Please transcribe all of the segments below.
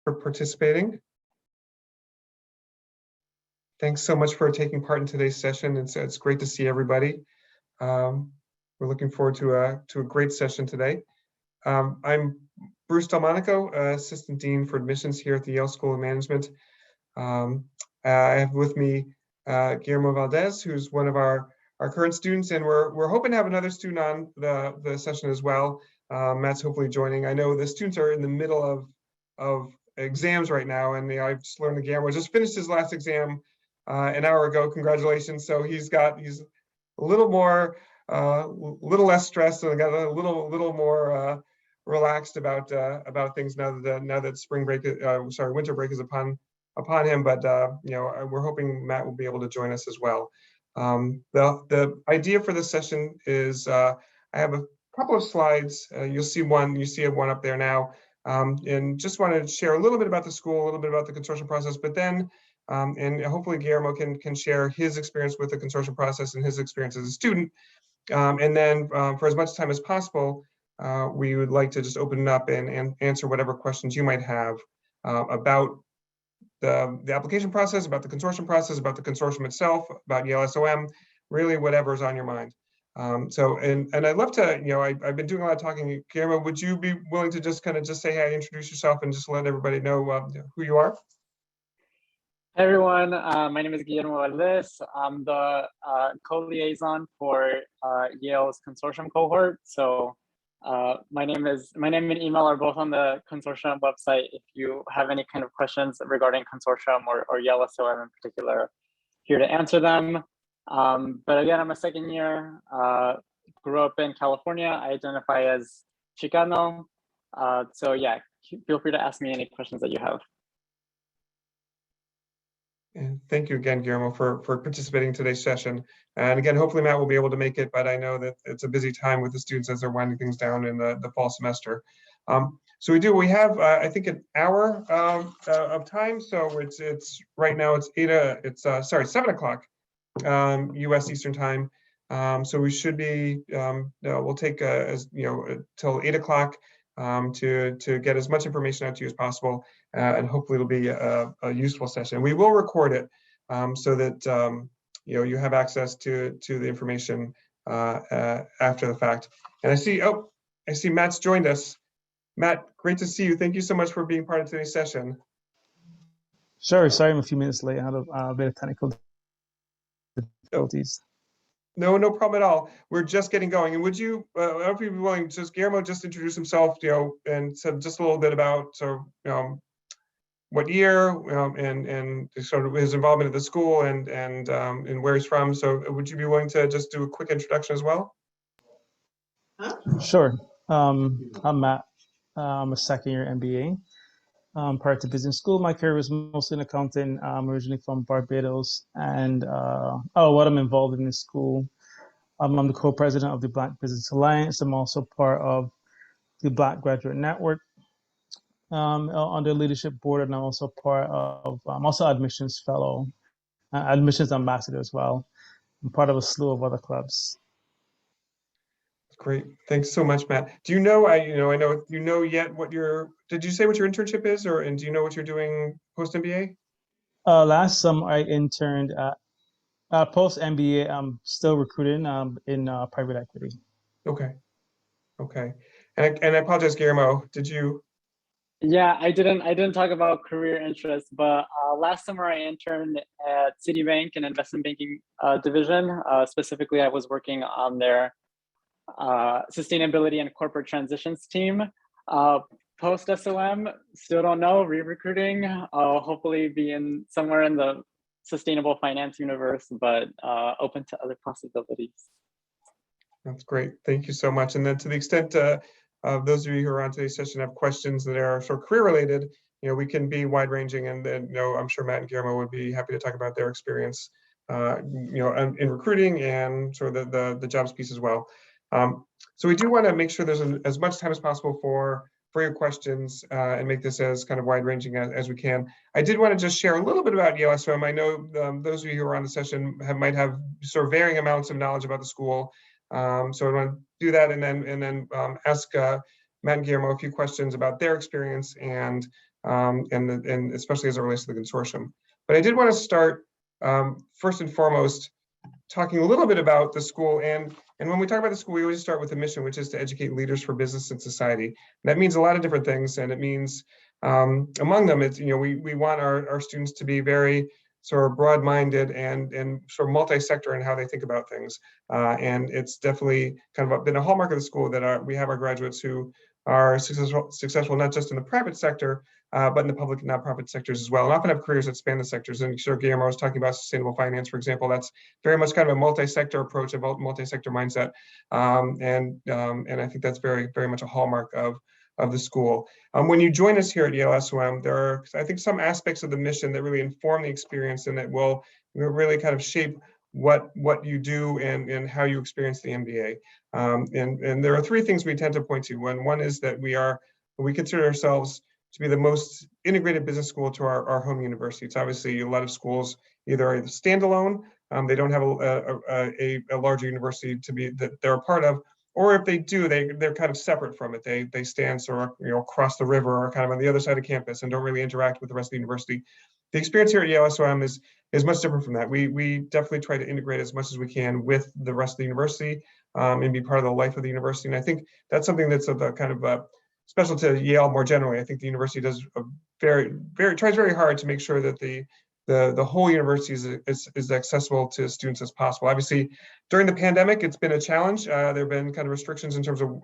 for participating. Thanks so much for taking part in today's session. It's great to see everybody. We're looking forward to a great session today. I'm Bruce Delmonico, Assistant Dean for Admissions here at the Yale School of Management. I have with me Guillermo Valdez, who's one of our current students, and we're hoping to have another student on the session as well. Matt's hopefully joining. I know the students are in the middle of exams right now, and I've just learned that Guillermo just finished his last exam an hour ago. Congratulations! So he's a little more, little less stressed, and got a little more relaxed about things now that spring break, winter break is upon him. But we're hoping Matt will be able to join us as well. The idea for this session is I have a couple of slides. You see one up there now, and just want to share a little bit about the school, a little bit about the consortium process, but then and hopefully Guillermo can share his experience with the consortium process and his experience as a student. And then for as much time as possible, we would like to just open it up and answer whatever questions you might have about the application process, about the consortium process, about the consortium itself, about Yale SOM, really whatever's on your mind. And I'd love to, I've been doing a lot of talking. Guillermo, would you be willing to just say, hey, introduce yourself and just let everybody know who you are? Hey everyone, my name is Guillermo Valdez. I'm the co-liaison for Yale's consortium cohort. So my name and email are both on the consortium website. If you have any kind of questions regarding consortium or Yale SOM in particular, here to answer them. But again, I'm a second year, grew up in California. I identify as Chicano. So yeah, feel free to ask me any questions that you have. And thank you again, Guillermo, for participating in today's session. And again, hopefully Matt will be able to make it, but I know that it's a busy time with the students as they're winding things down in the fall semester. So we have, I think, an hour of time. So it's right now it's 7 o'clock U.S. Eastern time. So we should be, we'll take till 8 o'clock to get as much information out to you as possible, and hopefully it'll be a useful session. We will record it so that you have access to the information after the fact. And I see Matt's joined us. Matt, great to see you. Thank you so much for being part of today's session. Sure. Sorry, I'm a few minutes late. I had a bit of technical difficulties. No problem at all. We're just getting going. And would you, if you'd be willing, just Guillermo just introduce himself, and said just a little bit about what year, and sort of his involvement at the school and where he's from. So would you be willing to just do a quick introduction as well? Sure. I'm Matt. I'm a second year MBA. Prior to business school, my career was mostly in accounting. I'm originally from Barbados, and what I'm involved in this school. I'm the co-president of the Black Business Alliance. I'm also part of the Black Graduate Network on the leadership board, and I'm also I'm also admissions fellow, admissions ambassador as well. I'm part of a slew of other clubs. Great, thanks so much, Matt. Do you know? I know yet what did you say what your internship is, and do you know what you're doing post MBA? Last summer I interned at post MBA. I'm still recruiting in private equity. Okay. And I apologize, Guillermo. Did you? Yeah, I didn't talk about career interests, but last summer I interned at Citibank in investment banking division. Specifically, I was working on their sustainability and corporate transitions team. Post SOM, still don't know, re-recruiting, hopefully be somewhere in the sustainable finance universe, but open to other possibilities. That's great, thank you so much. And then to the extent those of you who are on today's session have questions that are sort of career related, we can be wide ranging, and then I'm sure Matt and Guillermo would be happy to talk about their experience in recruiting and sort of the jobs piece as well. So we do want to make sure there's as much time as possible for your questions and make this as kind of wide-ranging as we can. I did want to just share a little bit about Yale SOM. I know those of you who are on the session might have sort of varying amounts of knowledge about the school. So I want to do that and then ask Matt and Guillermo a few questions about their experience and and especially as it relates to the consortium. But I did want to start first and foremost talking a little bit about the school. And when we talk about the school, we always start with a mission, which is to educate leaders for business and society. And that means a lot of different things. And it means among them, it's, we want our students to be very sort of broad-minded and sort of multi-sector in how they think about things. And it's definitely kind of been a hallmark of the school that we have our graduates who are successful not just in the private sector, but in the public and nonprofit sectors as well, and often have careers that span the sectors. And sure, Guillermo was talking about sustainable finance, for example. That's very much kind of a multi-sector approach, a multi-sector mindset, and I think that's very, very much a hallmark of the school. When you join us here at Yale SOM, there are, I think, some aspects of the mission that really inform the experience and that will really kind of shape what you do and how you experience the MBA. And there are three things we tend to point to. One is that we consider ourselves to be the most integrated business school to our home university. It's obviously a lot of schools either are standalone, they don't have a larger university that they're a part of, or if they do, they're kind of separate from it. They stand sort of across the river or kind of on the other side of campus and don't really interact with the rest of the university. The experience here at Yale SOM is much different from that. We definitely try to integrate as much as we can with the rest of the university and be part of the life of the university. And I think that's something that's kind of special to Yale more generally. I think the university does tries very hard to make sure that the whole university is accessible to students as possible. Obviously, during the pandemic, it's been a challenge. There have been kind of restrictions in terms of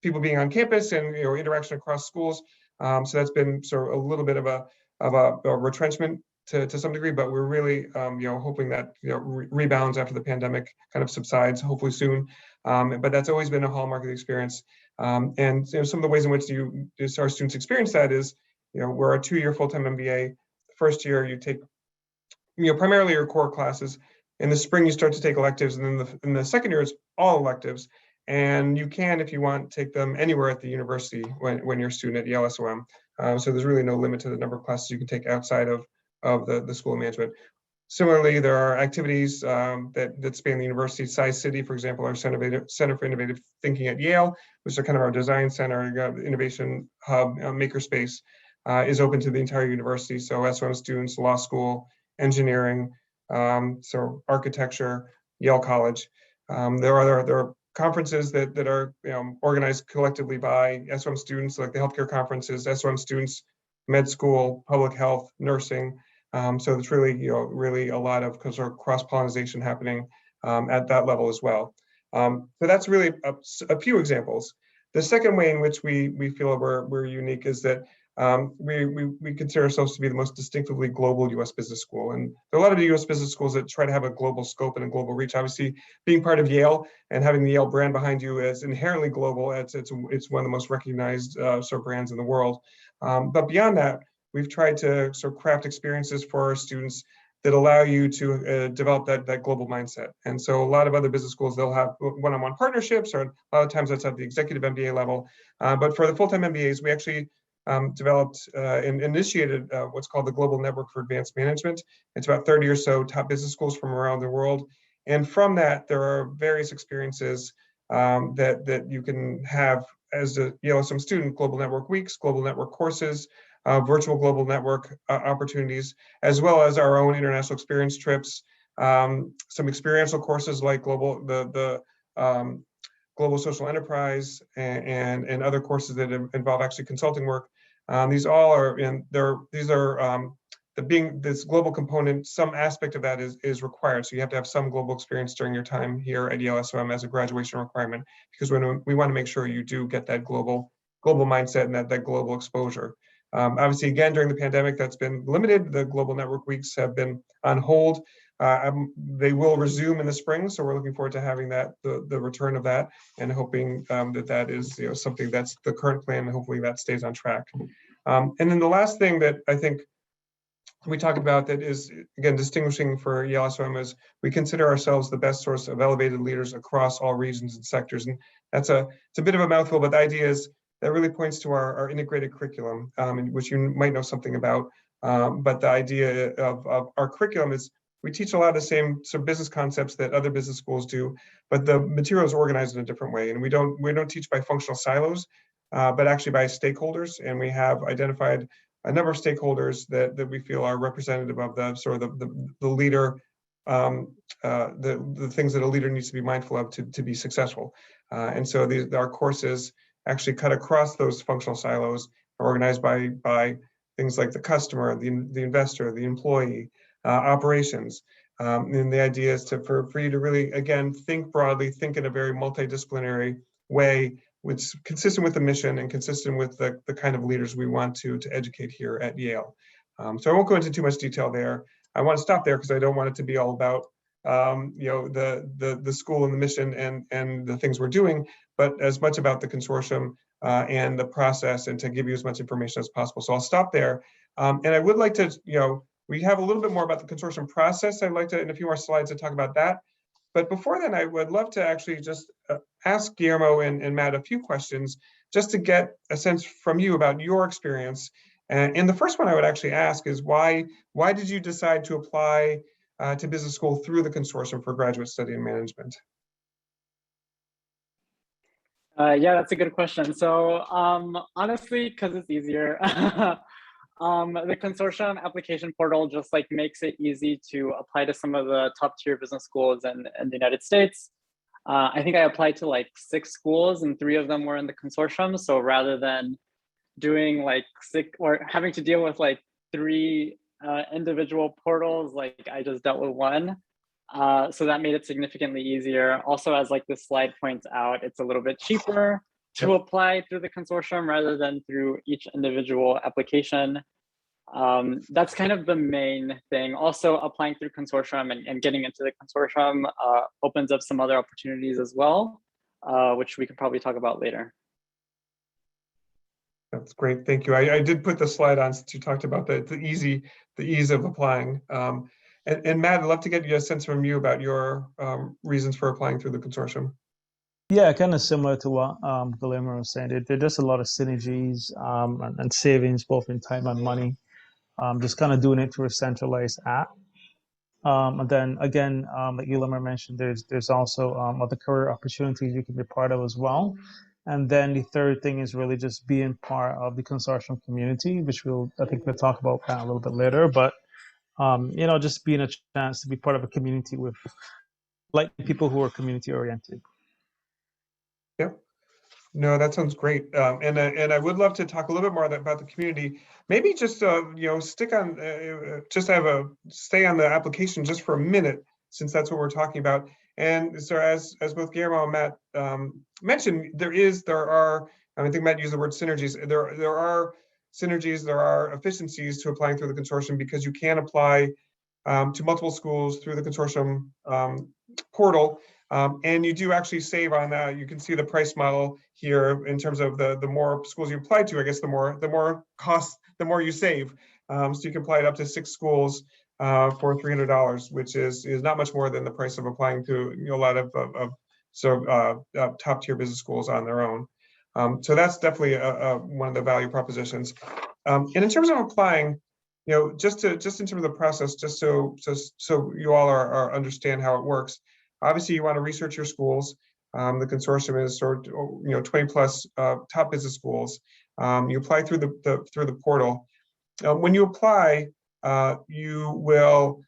people being on campus and interaction across schools. So that's been sort of a little bit of a retrenchment to some degree, but we're really hoping that rebounds after the pandemic kind of subsides, hopefully soon. But that's always been a hallmark of the experience. And some of the ways in which our students experience that is, we're a 2-year full-time MBA. The first year you take, primarily your core classes. In the spring you start to take electives, and then in the second year it's all electives. And you can, if you want, take them anywhere at the university when you're a student at Yale SOM. So there's really no limit to the number of classes you can take outside of the school of management. Similarly, there are activities that span the university. Sci-City, for example, our Center for Innovative Thinking at Yale, which is kind of our design center, innovation hub, makerspace, is open to the entire university. So SOM students, law school, engineering, so architecture, Yale College. There are conferences that are organized collectively by SOM students, like the healthcare conferences, SOM students, med school, public health, nursing. So there's really a lot of sort of cross-pollination happening at that level as well. So that's really a few examples. The second way in which we feel we're unique is that we consider ourselves to be the most distinctively global U.S. business school. And there are a lot of U.S. business schools that try to have a global scope and a global reach. Obviously, being part of Yale and having the Yale brand behind you is inherently global. It's one of the most recognized sort of brands in the world. But beyond that, we've tried to sort of craft experiences for our students that allow you to develop that global mindset. And so a lot of other business schools, they'll have one-on-one partnerships, or a lot of times that's at the executive MBA level. But for the full-time MBAs, we actually developed and initiated what's called the Global Network for Advanced Management. It's about 30 or so top business schools from around the world. And from that, there are various experiences that you can have as a Yale SOM student: global network weeks, global network courses, virtual global network opportunities, as well as our own international experience trips, some experiential courses like the global social enterprise and other courses that involve actually consulting work. These all are being this global component, some aspect of that is required. So you have to have some global experience during your time here at Yale SOM as a graduation requirement, because we want to make sure you do get that global mindset and that global exposure. Obviously, again, during the pandemic, that's been limited. The global network weeks have been on hold. They will resume in the spring, so we're looking forward to having the return of that, and hoping that is something that's the current plan, and hopefully that stays on track. And then the last thing that I think we talk about that is, again, distinguishing for Yale SOM is we consider ourselves the best source of elevated leaders across all regions and sectors. And it's a bit of a mouthful, but the idea is that really points to our integrated curriculum, which you might know something about. But the idea of our curriculum is we teach a lot of the same sort of business concepts that other business schools do, but the material is organized in a different way. And we don't teach by functional silos. but actually by stakeholders. And we have identified a number of stakeholders that we feel are representative of the sort of the leader, the things that a leader needs to be mindful of to be successful. And so our courses actually cut across those functional silos, organized by things like the customer, the investor, the employee, operations. And the idea is for you to really, again, think broadly, think in a very multidisciplinary way, which is consistent with the mission and consistent with the kind of leaders we want to educate here at Yale. So I won't go into too much detail there. I want to stop there because I don't want it to be all about the school and the mission and the things we're doing, but as much about the consortium and the process, and to give you as much information as possible. So I'll stop there. And I would like to, we have a little bit more about the consortium process. I'd like to, in a few more slides, to talk about that. But before then, I would love to actually just ask Guillermo and Matt a few questions, just to get a sense from you about your experience. And the first one I would actually ask is why did you decide to apply to business school through the Consortium for Graduate Study and Management? Yeah, that's a good question. So honestly, because it's easier, the consortium application portal just like makes it easy to apply to some of the top tier business schools in the United States. I think I applied to like 6 schools and 3 of them were in the consortium. So rather than doing like 6 or having to deal with like 3 individual portals, like I just dealt with one. So that made it significantly easier. Also, as like this slide points out, it's a little bit cheaper to apply through the consortium rather than through each individual application. That's kind of the main thing. Also, applying through consortium and getting into the consortium opens up some other opportunities as well, which we can probably talk about later. That's great, thank you. I did put the slide on since you talked about the ease of applying. And Matt, I'd love to get you a sense from you about your reasons for applying through the consortium. Yeah, kind of similar to what Guillermo was saying. There's just a lot of synergies and savings, both in time and money. Just kind of doing it through a centralized app. And then again, like Guillermo mentioned, there's also other career opportunities you can be part of as well. And then the third thing is really just being part of the consortium community, which I think we'll talk about that a little bit later. But just being a chance to be part of a community with like people who are community oriented. Yep. No, that sounds great. And I would love to talk a little bit more about the community. Maybe just stick on, stay on the application just for a minute, since that's what we're talking about. And so as both Guillermo and Matt mentioned, there are, I think Matt used the word synergies. There are synergies, there are efficiencies to applying through the consortium, because you can apply to multiple schools through the consortium portal. And you do actually save on that. You can see the price model here in terms of the more schools you apply to, I guess the more cost, the more you save. So you can apply it up to 6 schools for $300, which is not much more than the price of applying to a lot of top tier business schools on their own. So that's definitely one of the value propositions. And in terms of applying, just in terms of the process, just so you all are understand how it works. Obviously, you want to research your schools. The consortium is sort of 20 plus top business schools. You apply through the portal. When you apply, you will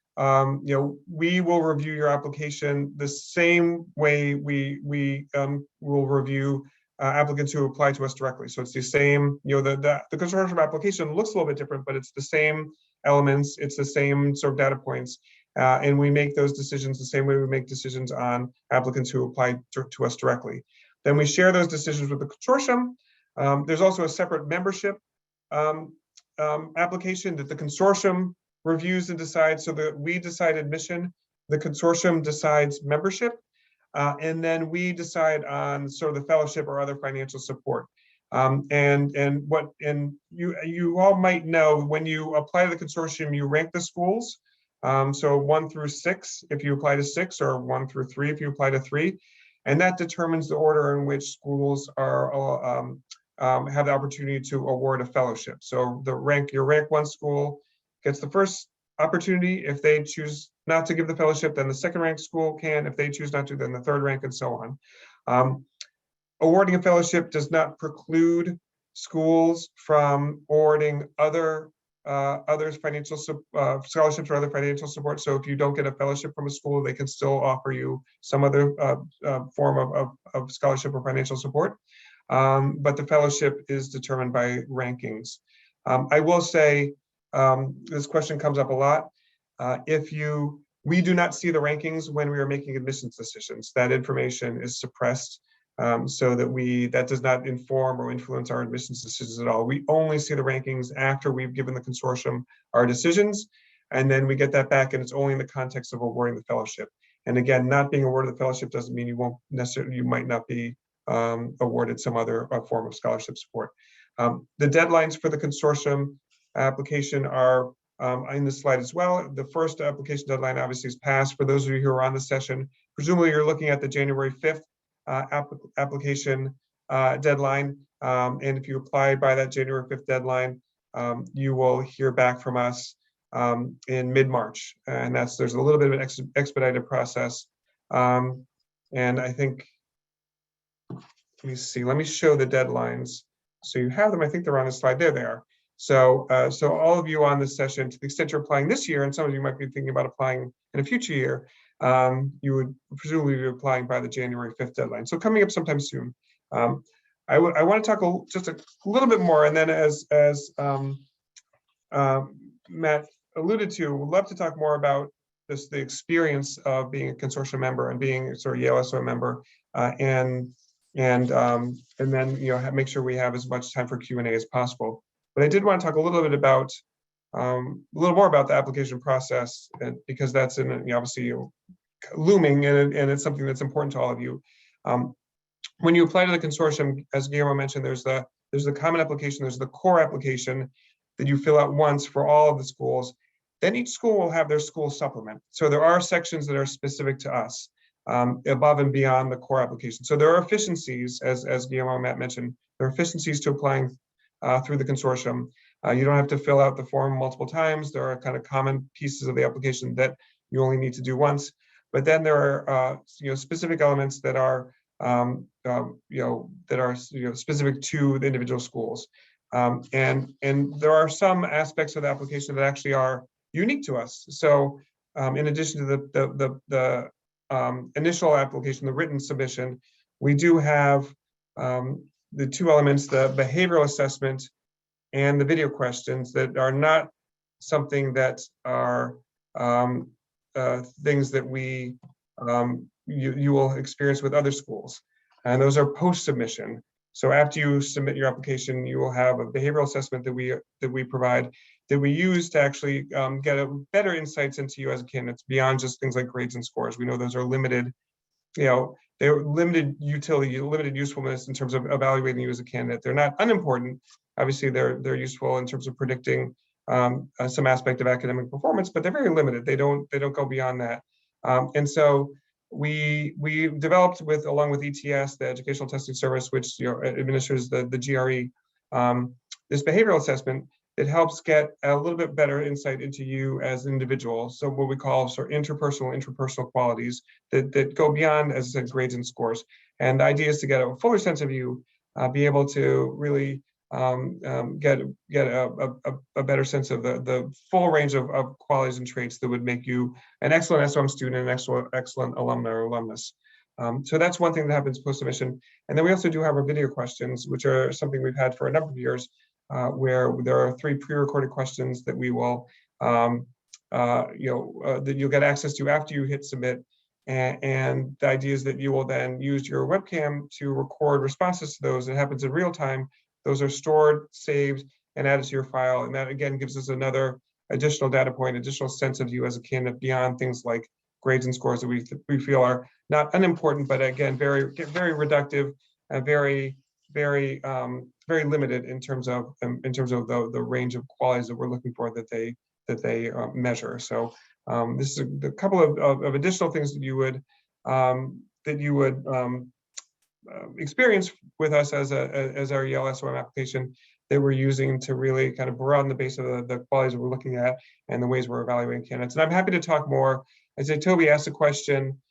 we will review your application the same way we will review applicants who apply to us directly. So it's the same. The consortium application looks a little bit different, but it's the same elements. It's the same sort of data points. And we make those decisions the same way we make decisions on applicants who apply to us directly. Then we share those decisions with the consortium. There's also a separate membership application that the consortium reviews and decides. So that we decide admission, the consortium decides membership, and then we decide on sort of the fellowship or other financial support. And you all might know, when you apply to the consortium, you rank the schools. So 1 through 6 if you apply to 6, or 1 through 3 if you apply to 3, and that determines the order in which schools are have the opportunity to award a fellowship. So your rank 1 school gets the first opportunity. If they choose not to give the fellowship, then the second ranked school can. If they choose not to, then the third rank, and so on. awarding a fellowship does not preclude schools from awarding other financial scholarships or other financial support. So if you don't get a fellowship from a school, they can still offer you some other form of scholarship or financial support. But the fellowship is determined by rankings. I will say, this question comes up a lot. We do not see the rankings when we are making admissions decisions. That information is suppressed, so that does not inform or influence our admissions decisions at all. We only see the rankings after we've given the consortium our decisions, and then we get that back, and it's only in the context of awarding the fellowship. And again, not being awarded the fellowship doesn't mean you might not be awarded some other form of scholarship support. The deadlines for the consortium application are in this slide as well. The first application deadline obviously is passed. For those of you who are on the session, presumably you're looking at the January 5th application deadline. And if you apply by that January 5th deadline, you will hear back from us in mid-March. And there's a little bit of an expedited process. And I think, let me see, let me show the deadlines. So you have them, I think they're on the slide. There they are. So all of you on this session, to the extent you're applying this year, and some of you might be thinking about applying in a future year, you would presumably be applying by the January 5th deadline. So coming up sometime soon. I want to talk just a little bit more, and then as Matt alluded to, would love to talk more about the experience of being a consortium member and being sort of Yale SOM member, and then make sure we have as much time for Q&A as possible. But I did want to talk a little bit about a little more about the application process, because that's obviously looming, and it's something that's important to all of you. When you apply to the consortium, as Guillermo mentioned, there's the common application, there's the core application that you fill out once for all of the schools. Then each school will have their school supplement. So there are sections that are specific to us, above and beyond the core application. So there are efficiencies, as Guillermo and Matt mentioned, there are efficiencies to applying through the consortium. You don't have to fill out the form multiple times. There are kind of common pieces of the application that you only need to do once. But then there are specific elements that are specific to the individual schools. And there are some aspects of the application that actually are unique to us. So in addition to the initial application, the written submission, we do have the two elements, the behavioral assessment and the video questions, that are not something that are things that you will experience with other schools. And those are post-submission. So after you submit your application, you will have a behavioral assessment that we provide, that we use to actually get a better insights into you as a candidate, beyond just things like grades and scores. We know those are limited, they're limited utility, limited usefulness in terms of evaluating you as a candidate. They're not unimportant. Obviously, they're useful in terms of predicting some aspect of academic performance, but they're very limited. They don't go beyond that. And so we developed along with ETS, the Educational Testing Service, which administers the GRE, this behavioral assessment that helps get a little bit better insight into you as an individual. So what we call sort of interpersonal qualities that go beyond, as I said, grades and scores. And the idea is to get a fuller sense of you, be able to really get a better sense of the full range of qualities and traits that would make you an excellent SOM student, an excellent alumna or alumnus. So that's one thing that happens post-submission. And then we also do have our video questions, which are something we've had for a number of years, where there are 3 pre-recorded questions that we will, that you'll get access to after you hit submit. And the idea is that you will then use your webcam to record responses to those. It happens in real time. Those are stored, saved, and added to your file. And that, again, gives us another additional data point, additional sense of you as a candidate, beyond things like grades and scores that we feel are not unimportant, but again, very reductive and very limited in terms of the range of qualities that we're looking for that they measure. So this is a couple of additional things that you would experience with us as our Yale SOM application that we're using to really kind of broaden the base of the qualities that we're looking at and the ways we're evaluating candidates. And I'm happy to talk more. As Toby asked a question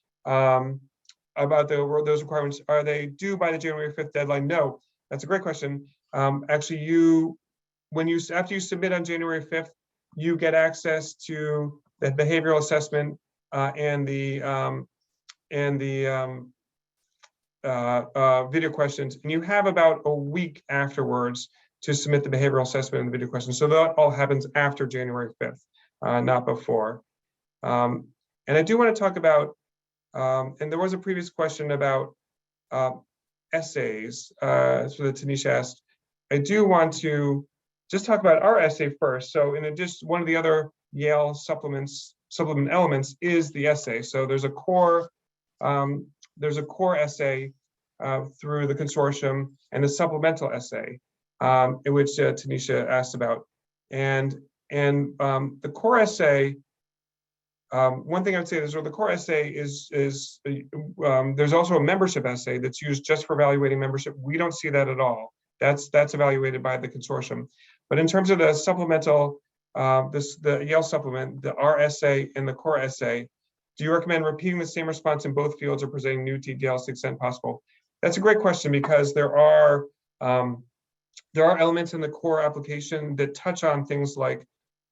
about those requirements, are they due by the January 5th deadline? No, that's a great question. Actually, after you submit on January 5th, you get access to the behavioral assessment and the video questions, and you have about a week afterwards to submit the behavioral assessment and the video questions. So that all happens after January 5th, not before. And I do want to talk about, and there was a previous question about essays, so that Tanisha asked. I do want to just talk about our essay first. So in addition, one of the other Yale supplement elements is the essay. So there's a core essay through the consortium and a supplemental essay, in which Tanisha asked about. And the core essay, one thing I would say is, the core essay is there's also a membership essay that's used just for evaluating membership. We don't see that at all. That's evaluated by the consortium. But in terms of the supplemental, the Yale supplement, our essay and the core essay, do you recommend repeating the same response in both fields or presenting new TDLs to the extent possible? That's a great question, because there are elements in the core application that touch on things like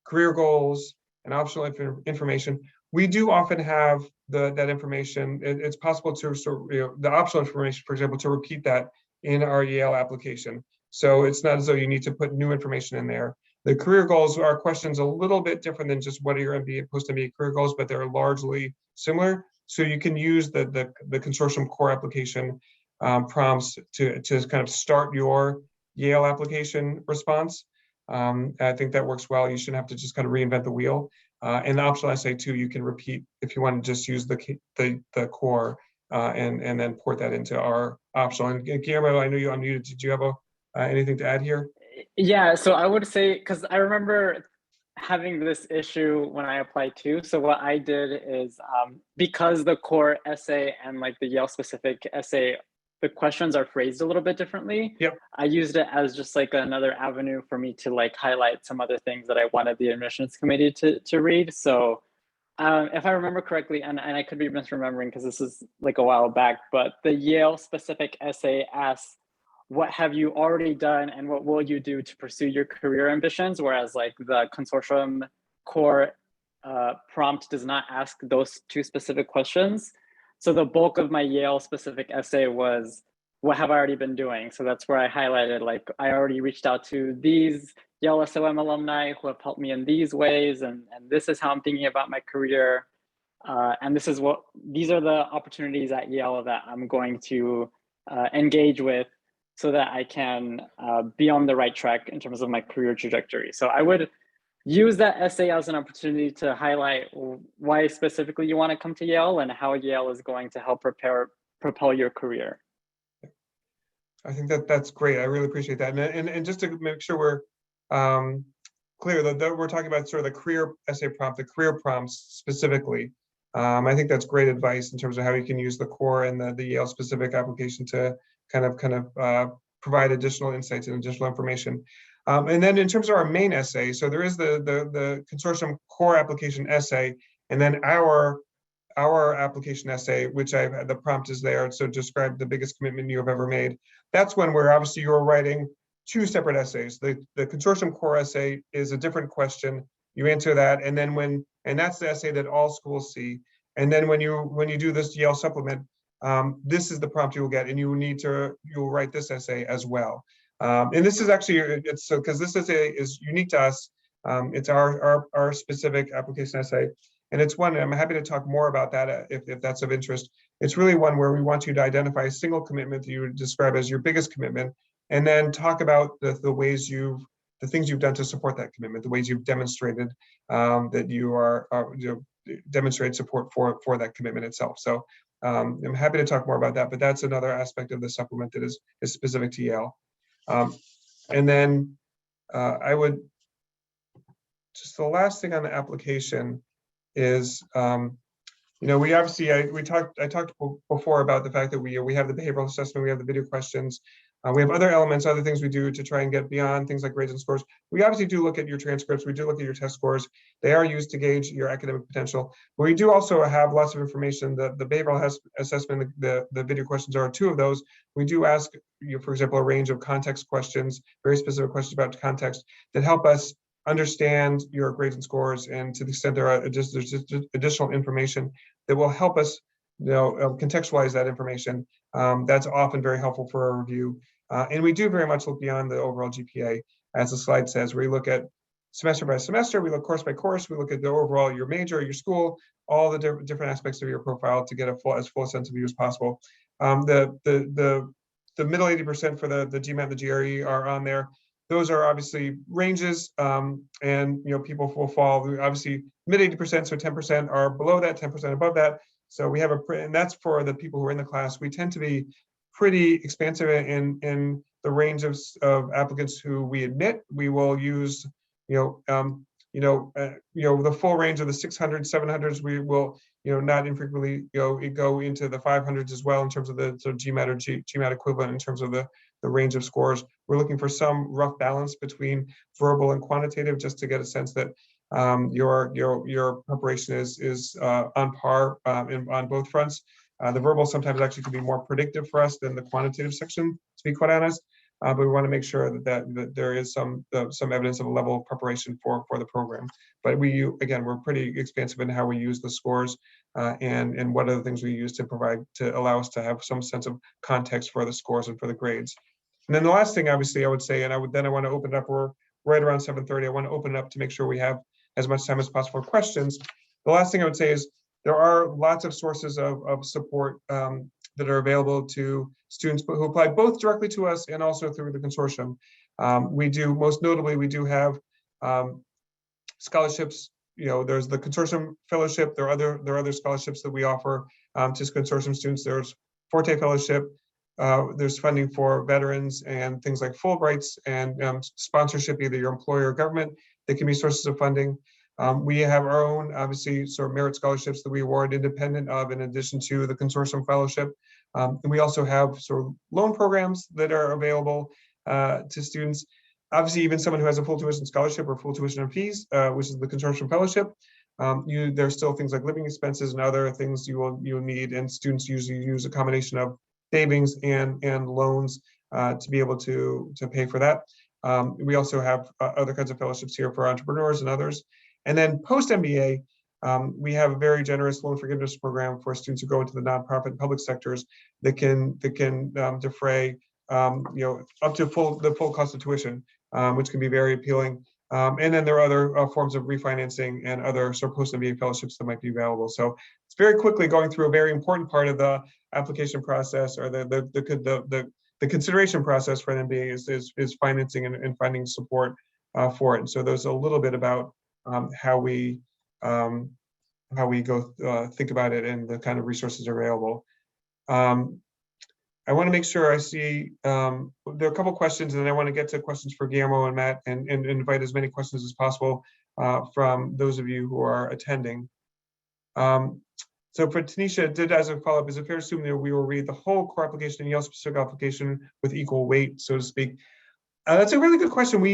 career goals and optional information. We do often have that information. It's possible to the optional information, for example, to repeat that in our Yale application. So it's not as though you need to put new information in there. The career goals are questions a little bit different than just what are your MBA, post-MBA career goals, but they're largely similar. So you can use the consortium core application prompts to kind of start your Yale application response. I think that works well. You shouldn't have to just kind of reinvent the wheel. And the optional essay too, you can repeat if you want to just use the core and then port that into our optional. And Guillermo, I know you unmuted. Did you have anything to add here? Yeah, so I would say, because I remember having this issue when I applied too. So what I did is, because the core essay and like the Yale specific essay, the questions are phrased a little bit differently. Yep. I used it as just like another avenue for me to like highlight some other things that I wanted the admissions committee to read. So if I remember correctly, and I could be misremembering because this is like a while back, but the Yale specific essay asks, what have you already done and what will you do to pursue your career ambitions? Whereas like the consortium core prompt does not ask those two specific questions. So the bulk of my Yale specific essay was, what have I already been doing? So that's where I highlighted, like, I already reached out to these Yale SOM alumni who have helped me in these ways. And this is how I'm thinking about my career. And these are the opportunities at Yale that I'm going to engage with, so that I can be on the right track in terms of my career trajectory. So I would use that essay as an opportunity to highlight why specifically you want to come to Yale and how Yale is going to help propel your career. I think that's great. I really appreciate that. And just to make sure we're clear, that we're talking about sort of the career essay prompt, the career prompts specifically. I think that's great advice in terms of how you can use the core and the Yale specific application to kind of provide additional insights and additional information. And then in terms of our main essay, so there is the consortium core application essay, and then our application essay, which the prompt is there. So describe the biggest commitment you have ever made. That's when obviously you're writing two separate essays. The consortium core essay is a different question. You answer that, and then that's the essay that all schools see. And then when you do this Yale supplement, this is the prompt you will get, and you'll write this essay as well. And this is actually, because this essay is unique to us. It's our specific application essay, and it's one, I'm happy to talk more about that if that's of interest. It's really one where we want you to identify a single commitment that you would describe as your biggest commitment, and then talk about the things you've done to support that commitment, the ways you've demonstrated that you demonstrate support for that commitment itself. So I'm happy to talk more about that, but that's another aspect of the supplement that is specific to Yale. And then I would just, the last thing on the application is, we obviously, I talked before about the fact that we have the behavioral assessment, we have the video questions. We have other elements, other things we do to try and get beyond things like grades and scores. We obviously do look at your transcripts. We do look at your test scores. They are used to gauge your academic potential. But we do also have lots of information. The behavioral assessment, the video questions are two of those. We do ask you, for example, a range of context questions, very specific questions about context that help us understand your grades and scores, and to the extent there's just additional information that will help us, contextualize that information. That's often very helpful for our review. And we do very much look beyond the overall GPA, as the slide says, where we look at semester by semester, we look course by course, we look at the overall, your major, your school, all the different aspects of your profile to get as full a sense of you as possible. The middle 80% for the GMAT, the GRE are on there. Those are obviously ranges, and people will fall. Obviously, mid 80%, so 10% are below that, 10% above that. So we have and that's for the people who are in the class. We tend to be pretty expansive in the range of applicants who we admit. We will use, the full range of the 600s, 700s. We will, not infrequently go into the 500s as well in terms of the GMAT or GMAT equivalent in terms of the range of scores. We're looking for some rough balance between verbal and quantitative, just to get a sense that your preparation is on par on both fronts. The verbal sometimes actually can be more predictive for us than the quantitative section, to be quite honest. But we want to make sure that there is some evidence of a level of preparation for the program. But we're pretty expansive in how we use the scores and what are the things we use to allow us to have some sense of context for the scores and for the grades. And then the last thing, obviously, I would say, and I want to open it up. We're right around 7:30. I want to open it up to make sure we have as much time as possible for questions. The last thing I would say is there are lots of sources of support that are available to students who apply both directly to us and also through the consortium. Most notably, we do have scholarships. There's the consortium fellowship. There are other scholarships that we offer to consortium students. There's Forte Fellowship. There's funding for veterans and things like Fulbrights and sponsorship, either your employer or government, that can be sources of funding. We have our own, obviously, sort of merit scholarships that we award independent of, in addition to the consortium fellowship. And we also have sort of loan programs that are available to students. Obviously, even someone who has a full tuition scholarship or full tuition and fees, which is the consortium fellowship, there's still things like living expenses and other things you'll need, and students usually use a combination of savings and loans to be able to pay for that. We also have other kinds of fellowships here for entrepreneurs and others. And then post-MBA, we have a very generous loan forgiveness program for students who go into the nonprofit and public sectors that can defray up to the full cost of tuition, which can be very appealing. And then there are other forms of refinancing and other sort of post-MBA fellowships that might be available. So it's very quickly going through a very important part of the application process, or the consideration process for an MBA is financing and finding support for it. And so there's a little bit about how we go think about it and the kind of resources available. I want to make sure I see there are a couple questions, and then I want to get to questions for Guillermo and Matt, and invite as many questions as possible from those of you who are attending. So for Tanisha, as a follow-up, is it fair to assume that we will read the whole core application and Yale specific application with equal weight, so to speak? That's a really good question.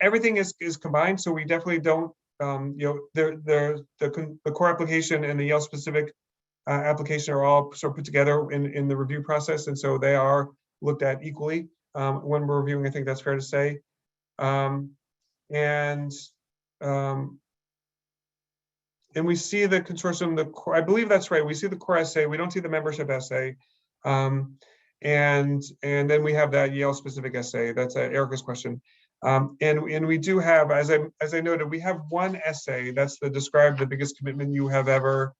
Everything is combined, so we definitely don't. The core application and the Yale specific application are all sort of put together in the review process, and so they are looked at equally when we're reviewing. I think that's fair to say. And we see the consortium, I believe that's right. We see the core essay. We don't see the membership essay. And then we have that Yale specific essay. That's Erica's question. And we do have, as I noted, we have one essay that's describe the biggest commitment you have ever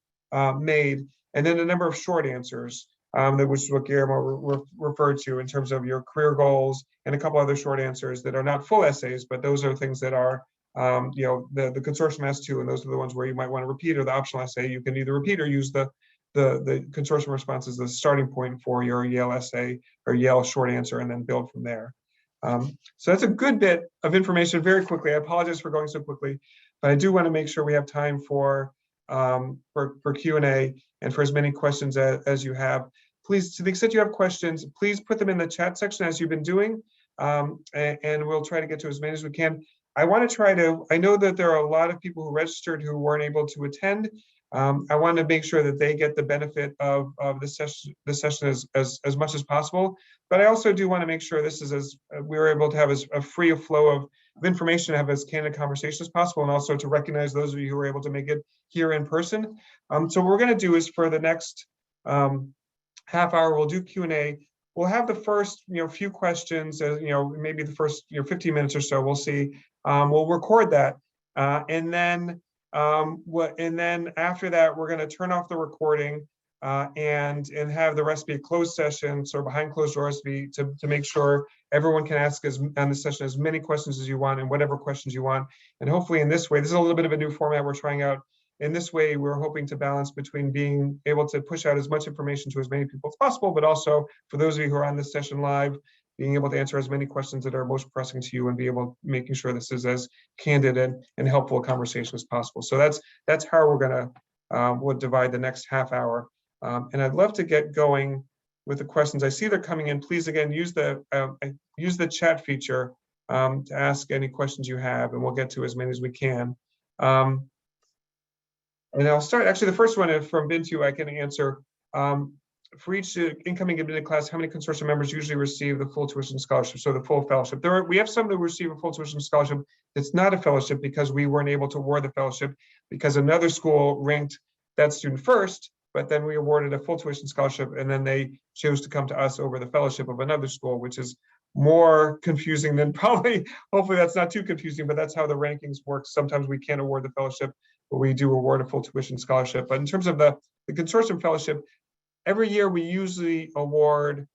made, and then a number of short answers, which is what Guillermo referred to in terms of your career goals, and a couple other short answers that are not full essays, but those are things that are, the consortium has too, and those are the ones where you might want to repeat, or the optional essay. You can either repeat or use the consortium response as the starting point for your Yale essay or Yale short answer, and then build from there. So that's a good bit of information very quickly. I apologize for going so quickly, but I do want to make sure we have time for Q&A and for as many questions as you have. please, to the extent you have questions, please put them in the chat section as you've been doing. And we'll try to get to as many as we can. I know that there are a lot of people who registered who weren't able to attend. I want to make sure that they get the benefit of this session as much as possible. But I also do want to make sure this is we were able to have as a free flow of information, have as candid conversation as possible, and also to recognize those of you who were able to make it here in person. So what we're going to do is for the next half hour, we'll do Q&A. We'll have the first few questions, maybe the first 15 minutes or so. We'll see. We'll record that, and then after that, we're going to turn off the recording and have the rest be a closed session, so behind closed doors, to make sure everyone can ask on the session as many questions as you want and whatever questions you want. And hopefully in this way, this is a little bit of a new format we're trying out. In this way, we're hoping to balance between being able to push out as much information to as many people as possible, but also for those of you who are on this session live, being able to answer as many questions that are most pressing to you and making sure this is as candid and helpful a conversation as possible. So that's how we're gonna we'll divide the next half hour. And I'd love to get going with the questions. I see they're coming in. Please, again, use the chat feature to ask any questions you have, and we'll get to as many as we can. And I'll start, actually, the first one from Bintu, I can answer. For each incoming admitted class, how many consortium members usually receive the full tuition scholarship, so the full fellowship? We have some that receive a full tuition scholarship. It's not a fellowship because we weren't able to award the fellowship because another school ranked that student first, but then we awarded a full tuition scholarship, and then they chose to come to us over the fellowship of another school, which is more confusing than probably, hopefully that's not too confusing, but that's how the rankings work. Sometimes we can't award the fellowship, but we do award a full tuition scholarship. But in terms of the consortium fellowship, every year we usually award,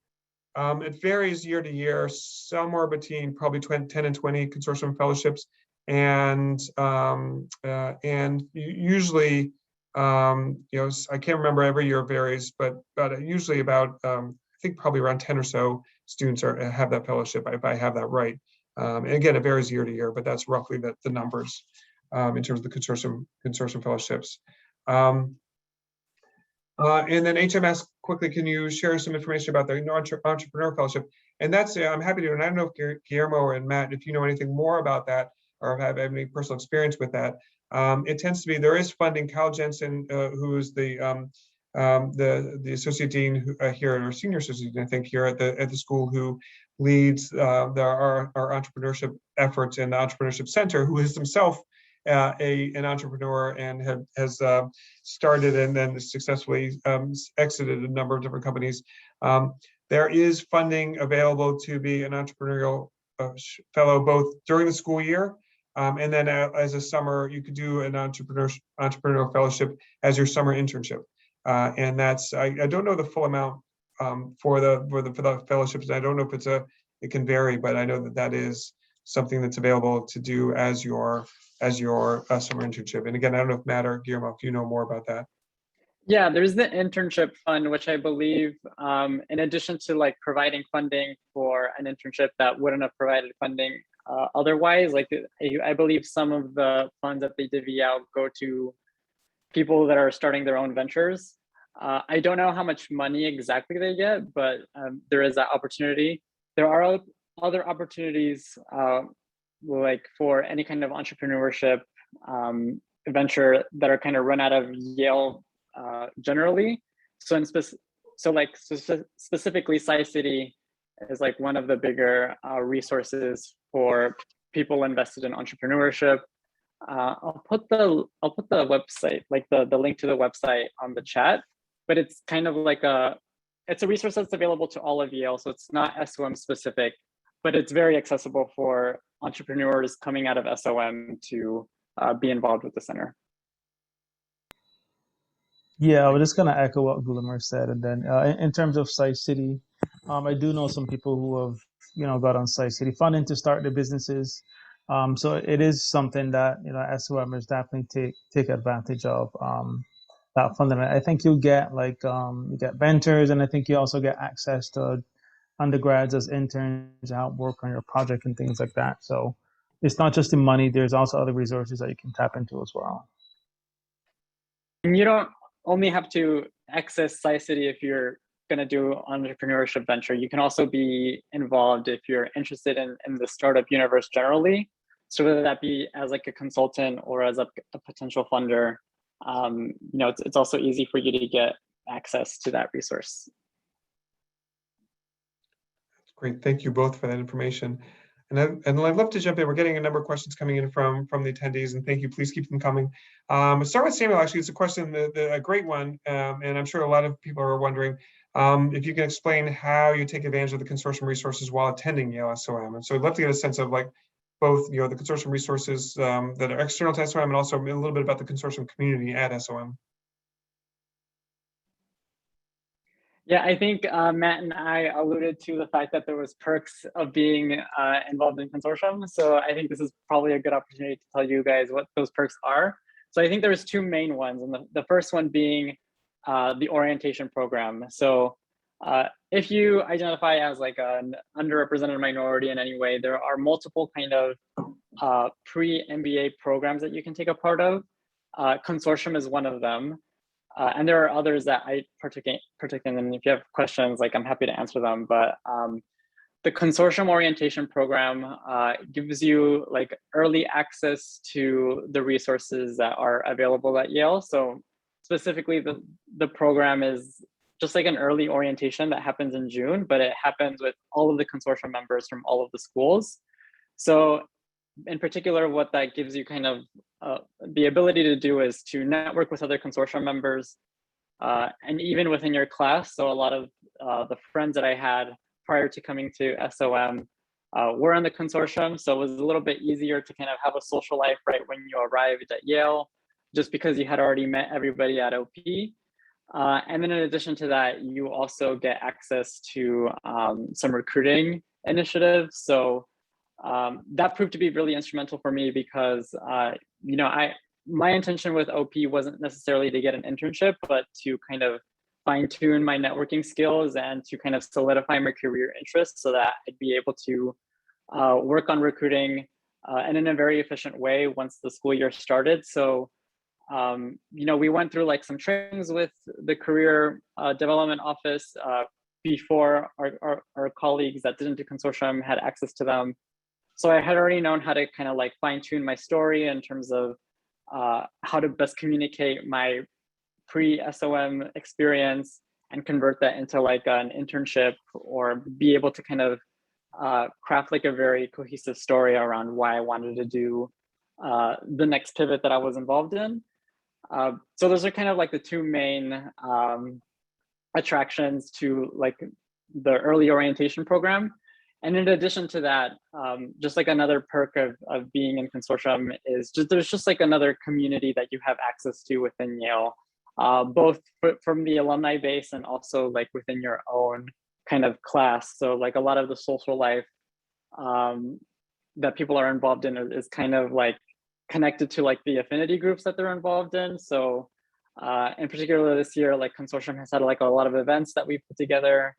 it varies year to year, somewhere between probably 10 and 20 consortium fellowships. And usually, I can't remember, every year it varies, but usually about, I think probably around 10 or so students have that fellowship, if I have that right. And again, it varies year to year, but that's roughly the numbers in terms of the consortium fellowships. And then HM asked quickly, can you share some information about the entrepreneur fellowship? And that's, I'm happy to, and I don't know if Guillermo and Matt, if you know anything more about that or have any personal experience with that. It tends to be, there is funding. Kyle Jensen, who is the associate dean here, or senior associate dean, I think, here at the school, who leads our entrepreneurship efforts in the Entrepreneurship Center, who is himself an entrepreneur and has started and then successfully exited a number of different companies. There is funding available to be an entrepreneurial fellow both during the school year and then as a summer. You could do an entrepreneurial fellowship as your summer internship, and that's, I don't know the full amount for the fellowships. I don't know if it can vary, but I know that is something that's available to do as your summer internship. And again, I don't know if Matt or Guillermo, if you know more about that. Yeah, there's the internship fund, which I believe, in addition to like providing funding for an internship that wouldn't have provided funding otherwise, like I believe some of the funds that they divvy out go to people that are starting their own ventures. I don't know how much money exactly they get, but there is that opportunity. There are other opportunities like for any kind of entrepreneurship venture that are kind of run out of Yale generally. So specifically, SciCity is like one of the bigger resources for people invested in entrepreneurship. I'll put the website, like the link to the website, on the chat, but it's kind of like it's a resource that's available to all of Yale, so it's not SOM specific, but it's very accessible for entrepreneurs coming out of SOM to be involved with the center. Yeah, I was just gonna echo what Guillermo said, and then in terms of SciCity, I do know some people who have got on SciCity funding to start their businesses. So it is something that SOMers definitely take advantage of, that funding. I think you get you get mentors, and I think you also get access to undergrads as interns to help work on your project and things like that. So it's not just the money, there's also other resources that you can tap into as well. And you don't only have to access SciCity if you're going to do an entrepreneurship venture, you can also be involved if you're interested in the startup universe generally. So whether that be as like a consultant or as a potential funder, it's also easy for you to get access to that resource. Great, thank you both for that information. And I'd love to jump in. We're getting a number of questions coming in from the attendees, and thank you. Please keep them coming. Start with Samuel. Actually, it's a question, a great one, and I'm sure a lot of people are wondering if you can explain how you take advantage of the consortium resources while attending Yale SOM. And so I'd love to get a sense of like both, the consortium resources that are external to SOM, and also a little bit about the consortium community at SOM. Yeah, I think Matt and I alluded to the fact that there was perks of being involved in consortium. So I think this is probably a good opportunity to tell you guys what those perks are. So I think there's two main ones, and the first one being the orientation program. So if you identify as like an underrepresented minority in any way, there are multiple kind of pre-MBA programs that you can take a part of. Consortium is one of them. And there are others that I partake in, and if you have questions, like I'm happy to answer them. But the consortium orientation program gives you like early access to the resources that are available at Yale. So specifically, the program is just like an early orientation that happens in June, but it happens with all of the consortium members from all of the schools. So in particular, what that gives you kind of the ability to do is to network with other consortium members, and even within your class. So a lot of the friends that I had prior to coming to SOM were in the consortium. So it was a little bit easier to kind of have a social life right when you arrived at Yale, just because you had already met everybody at OP. And then in addition to that, you also get access to some recruiting initiatives. So that proved to be really instrumental for me because, my intention with OP wasn't necessarily to get an internship, but to kind of fine tune my networking skills and to kind of solidify my career interests so that I'd be able to work on recruiting and in a very efficient way once the school year started. So, we went through like some trainings with the career development office before our colleagues that didn't do consortium had access to them. So I had already known how to kind of like fine tune my story in terms of how to best communicate my pre-SOM experience and convert that into like an internship, or be able to kind of craft like a very cohesive story around why I wanted to do the next pivot that I was involved in. So those are kind of like the two main attractions to like the early orientation program. And in addition to that, just like another perk of being in consortium is there's just like another community that you have access to within Yale, both from the alumni base and also like within your own kind of class. So like a lot of the social life that people are involved in is kind of like connected to like the affinity groups that they're involved in. So in particular this year, like consortium has had like a lot of events that we put together.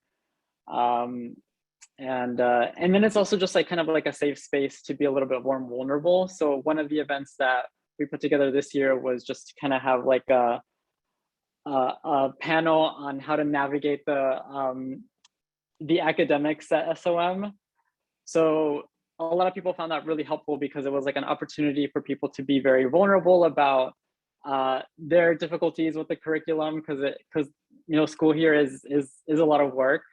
And then it's also just like kind of like a safe space to be a little bit more vulnerable. So one of the events that we put together this year was just to kind of have like a panel on how to navigate the academics at SOM. So a lot of people found that really helpful because it was like an opportunity for people to be very vulnerable about their difficulties with the curriculum, because school here is a lot of work.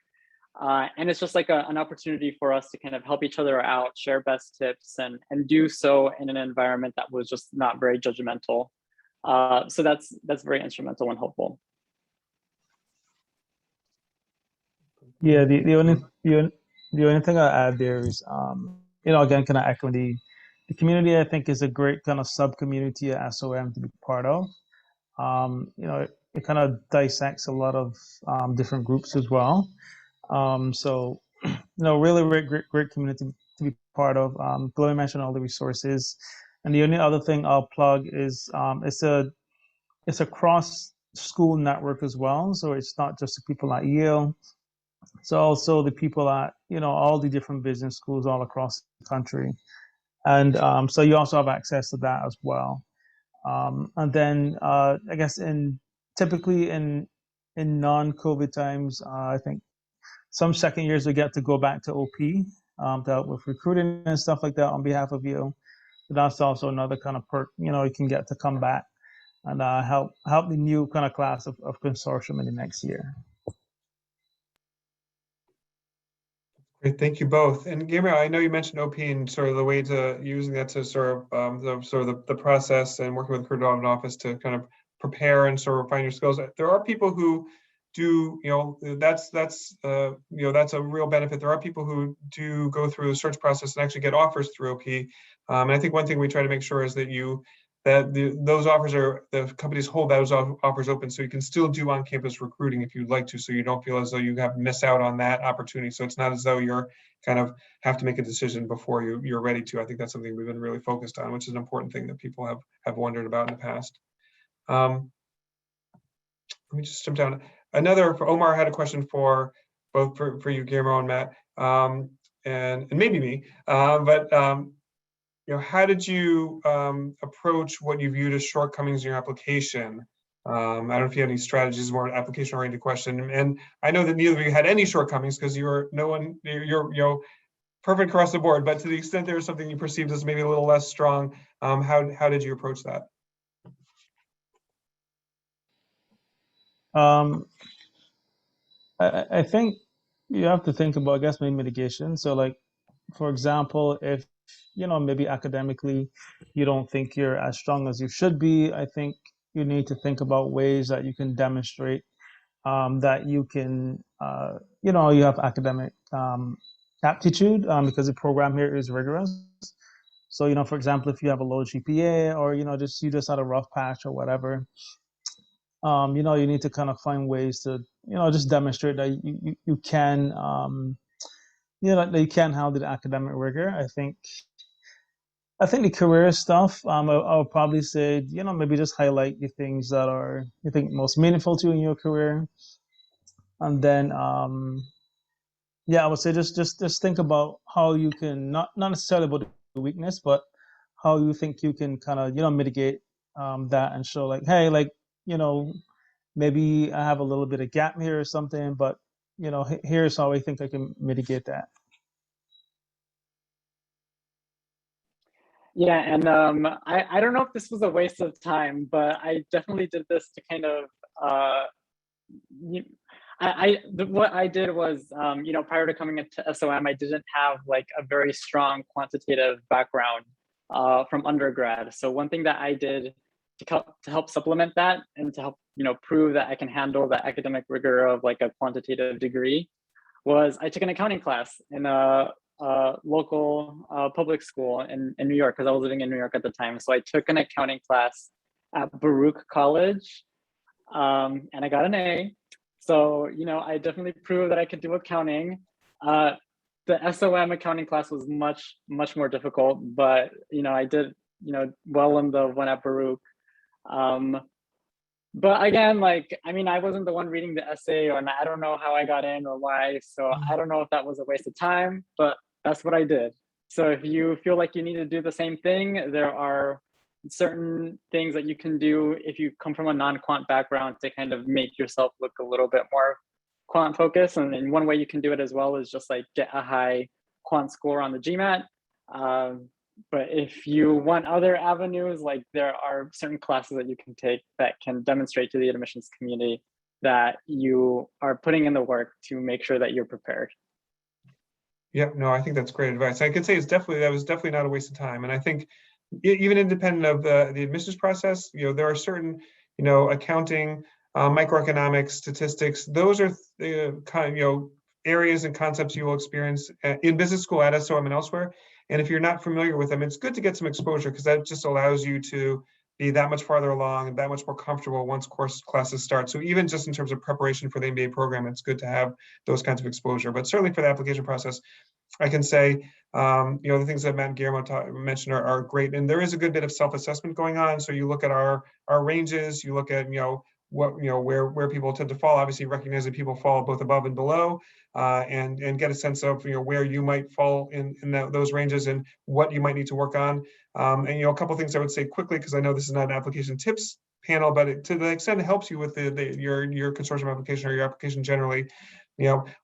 And it's just like an opportunity for us to kind of help each other out, share best tips, and do so in an environment that was just not very judgmental. So that's very instrumental and helpful. Yeah, the only thing I add there is again kind of echoing the community. I think is a great kind of sub community at SOM to be part of. It kind of dissects a lot of different groups as well. So really great community to be part of. Chloe mentioned all the resources, and the only other thing I'll plug is it's a cross school network as well. So it's not just the people at Yale. So also the people at all the different business schools all across the country, and so you also have access to that as well. And then I guess typically in in non-COVID times, I think some second years we get to go back to OP to help with recruiting and stuff like that on behalf of you. So that's also another kind of perk, you can get to come back and help the new kind of class of consortium in the next year. Great, thank you both. And Gabriel, I know you mentioned OP and sort of the way to using that to sort of the process and working with the career development office to kind of prepare and sort of refine your skills. There are people who do, that's that's a real benefit. There are people who do go through the search process and actually get offers through OP. And I think one thing we try to make sure is that those offers the companies hold those offers open, so you can still do on-campus recruiting if you'd like to, so you don't feel as though you have miss out on that opportunity. So it's not as though you're kind of have to make a decision before you're ready to. I think that's something we've been really focused on, which is an important thing that people have wondered about in the past. Let me just jump down. For Omar had a question for both for you, Guillermo and Matt, and maybe me, how did you approach what you viewed as shortcomings in your application? I don't know if you have any strategies, more application-oriented question. And I know that neither of you had any shortcomings because you're perfect across the board. But to the extent there was something you perceived as maybe a little less strong, how did you approach that? I think you have to think about, I guess, maybe mitigation. So, like, for example, if maybe academically you don't think you're as strong as you should be, I think you need to think about ways that you can demonstrate that you can, you have academic aptitude because the program here is rigorous. So, for example, if you have a low GPA or, you just had a rough patch or whatever, you need to kind of find ways to, just demonstrate that you can, that you can handle the academic rigor. I think the career stuff, I'll probably say, maybe just highlight the things that are you think most meaningful to you in your career. And then, I would say just think about how you can, not necessarily about the weakness, but how you think you can kind of, mitigate that and show like, hey, like, maybe I have a little bit of gap here or something, but, here's how I think I can mitigate that. Yeah, and I don't know if this was a waste of time, but I definitely did this to kind of what I did was prior to coming into SOM, I didn't have like a very strong quantitative background from undergrad. So one thing that I did to help supplement that and to help prove that I can handle the academic rigor of like a quantitative degree was I took an accounting class in a local public school in New York, because I was living in New York at the time. So I took an accounting class at Baruch College, and I got an A. So, I definitely proved that I could do accounting. The SOM accounting class was much, much more difficult, but, I did, well in the one at Baruch. But again, I wasn't the one reading the essay, and I don't know how I got in or why. So I don't know if that was a waste of time, but that's what I did. So if you feel like you need to do the same thing, there are certain things that you can do if you come from a non-quant background to kind of make yourself look a little bit more quant focused. And one way you can do it as well is just like get a high quant score on the GMAT. But if you want other avenues, like there are certain classes that you can take that can demonstrate to the admissions community that you are putting in the work to make sure that you're prepared. Yeah, no, I think that's great advice. I can say that was definitely not a waste of time. And I think even independent of the admissions process, there are certain, accounting, microeconomics, statistics. Those are kind of, areas and concepts you will experience in business school at SOM and elsewhere. And if you're not familiar with them, it's good to get some exposure because that just allows you to be that much farther along and that much more comfortable once classes start. So even just in terms of preparation for the MBA program, it's good to have those kinds of exposure. But certainly for the application process, I can say, the things that Matt and Guillermo mentioned are great. And there is a good bit of self-assessment going on. So you look at our ranges, you look at, what, where people tend to fall. Obviously, recognize that people fall both above and below, and get a sense of, where you might fall in those ranges and what you might need to work on. And, a couple things I would say quickly, because I know this is not an application tips panel, but to the extent it helps you with your consortium application or your application generally,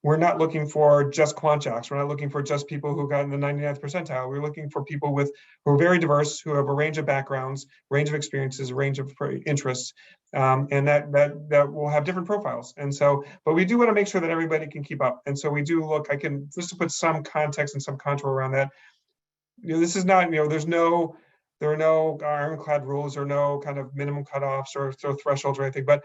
we're not looking for just quant jocks. We're not looking for just people who got in the 99th percentile. We're looking for people who are very diverse, who have a range of backgrounds, range of experiences, a range of interests, and that will have different profiles. And so, but we do want to make sure that everybody can keep up. And so we do look. Just to put some context and some contour around that. This is not. There are no ironclad rules or no kind of minimum cutoffs or thresholds or anything, but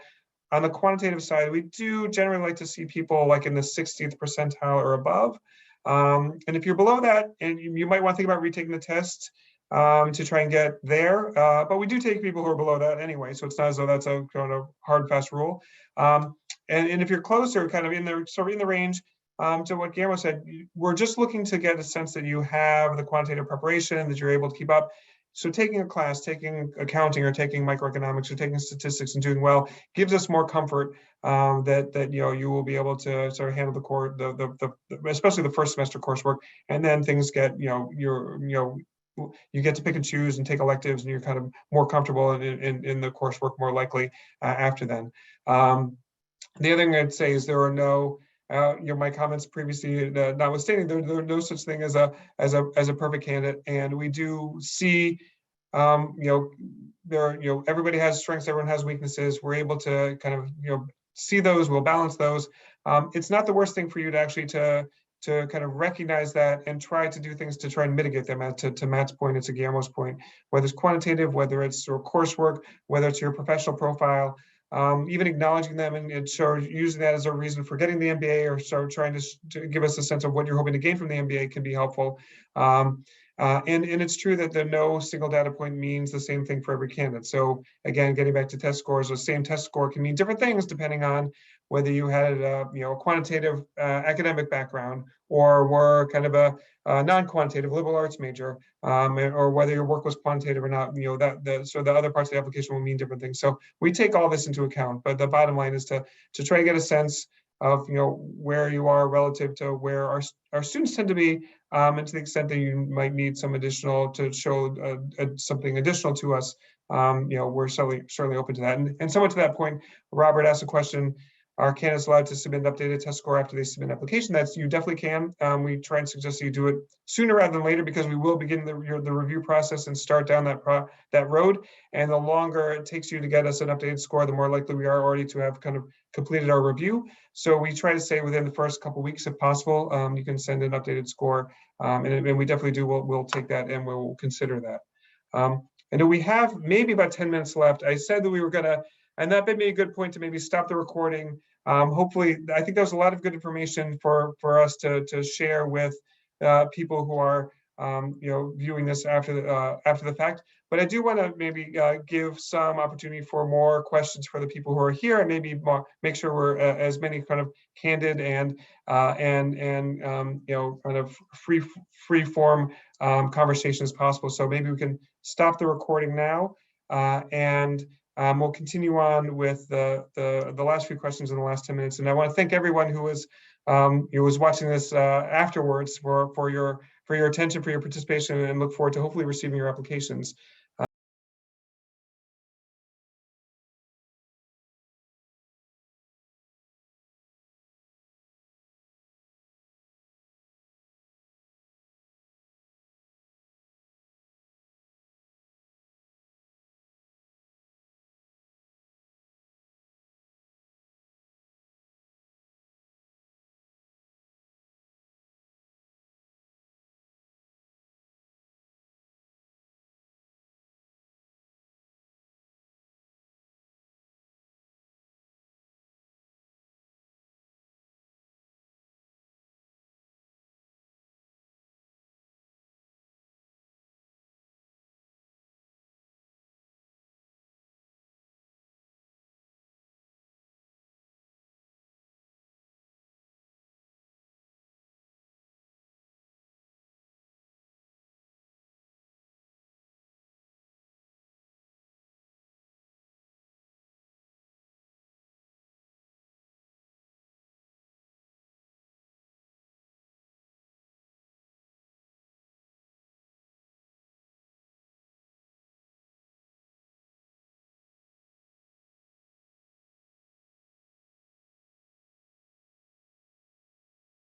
on the quantitative side, we do generally like to see people like in the 60th percentile or above. And if you're below that, and you might want to think about retaking the test to try and get there. But we do take people who are below that anyway, so it's not as though that's a kind of hard, fast rule. And if you're closer, kind of in the range, to what Guillermo said, we're just looking to get a sense that you have the quantitative preparation, that you're able to keep up. So taking a class, taking accounting or taking microeconomics or taking statistics and doing well gives us more comfort that you will be able to sort of handle the core, especially the first semester coursework, and then things get you get to pick and choose and take electives, and you're kind of more comfortable in the coursework more likely after then. The other thing I'd say is there are no. My comments previously notwithstanding, there are no such thing as a perfect candidate, and we do see, everybody has strengths, everyone has weaknesses. We're able to kind of see those. We'll balance those. It's not the worst thing for you to actually to kind of recognize that and try to do things to try and mitigate them. To Matt's point, and to Guillermo's point, whether it's quantitative, whether it's sort of coursework, whether it's your professional profile. Even acknowledging them and using that as a reason for getting the MBA, or trying to give us a sense of what you're hoping to gain from the MBA can be helpful. And it's true that no single data point means the same thing for every candidate. So again, getting back to test scores, the same test score can mean different things depending on whether you had a quantitative academic background, or were kind of a non-quantitative liberal arts major, or whether your work was quantitative or not. So the other parts of the application will mean different things. So we take all this into account, but the bottom line is to try to get a sense of where you are relative to where our students tend to be, and to the extent that you might need some additional to show something additional to us. We're certainly open to that. And somewhat to that point, Robert asked a question. Are candidates allowed to submit an updated test score after they submit an application? You definitely can. We try and suggest that you do it sooner rather than later, because we will begin the review process and start down that road. And the longer it takes you to get us an updated score, the more likely we are already to have kind of completed our review. So we try to say within the first couple of weeks, if possible, you can send an updated score, and we definitely do. We'll take that and we'll consider that. And we have maybe about 10 minutes left. I said that we were going to. And that may be a good point to maybe stop the recording. Hopefully, I think there's a lot of good information for us to share with people who are viewing this after the fact. But I do want to maybe give some opportunity for more questions for the people who are here, and maybe make sure we're as many kind of candid and kind of free form conversation as possible. So maybe we can stop the recording now, and we'll continue on with the last few questions in the last 10 minutes. And I want to thank everyone who was watching this afterwards for your attention, for your participation, and look forward to hopefully receiving your applications.